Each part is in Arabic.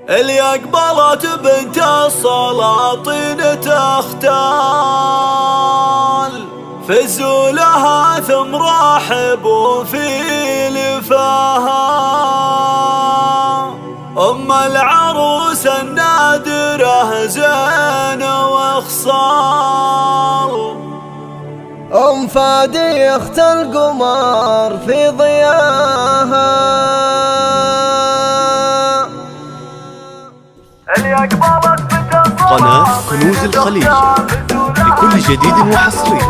اللي أقبلت بنت السلاطين تختال، فزوا لها ثم رحبوا في لفاها. أم العروس النادرة زين وخصال، أم فادي أخت القمر في ضياها. قناة كنوز الخليج لكل جديد وحصري.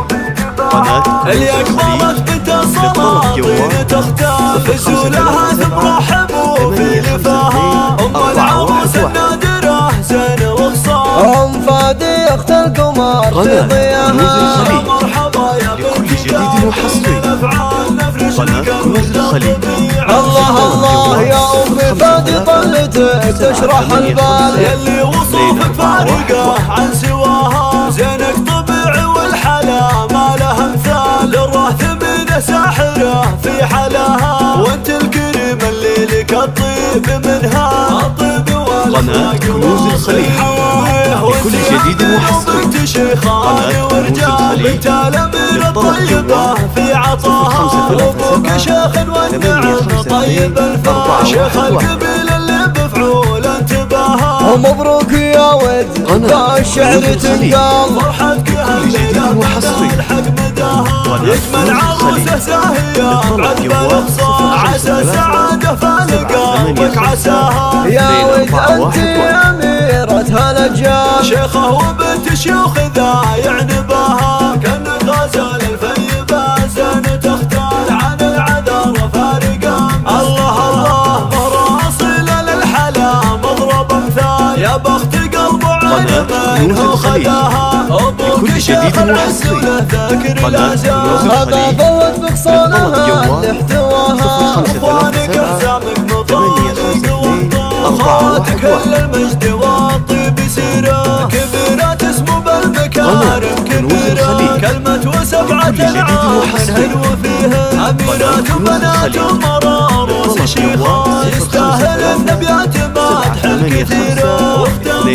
قناة اللي أقبلت بنت السلاطين تختال، فزوا لها ثم رحبوا في لفاها. أم العروس النادرة زين وخصال، أم فادي أخت القمر في ضياها. مرحبا يا لكل جديد وحصري. قناة كنوز الخليج. الله الله يا أمي فادي طلتك تشرح البال، يلي وصوفك فارقة عن سواها. زينك طبع والحلا ما لها مثال، الراث من ساحره في حلاها. وانت الكريم اللي لك الطيب منها، الطيب قناة كنوز الخليج لكل جديد وحصري. بنت شيخان ورجال، بنت الأمير الطيبة في عطاها. وابوك شيخ والنعم طيب الفا، شيخ القبيل اللي بفعول انتباها. ومبروك يا ود الشعر تنقال، فرحتك هالليلة الحق مداها. يجمل عروسه زاهية بعد بالأبصار، عسى السعادة فالقلبك عساها. يا ود أنت أميرة هالأجيال، شيخه وبنت شيوخ ذا يعنباها. كأنك غزال الفيبة زين تختال، عن العذارى فارقة. الله الله مراصل للحلا مضرب امثال، يا بخت قلب عين منه خداها. ابوك شيخ العز وله ذكر الازال، هذا ضوت بقصانها لاحتواها. اخوانك احزامك مطالق وطاخات، كل المجد والطيب سيره. كبيرات اسمه بالمكارم كبيره، كلمة وسبعة العام وفيها. أميرات وبنات ومراروس شيخات، يستاهل النبيات مدح كثيرة. واختار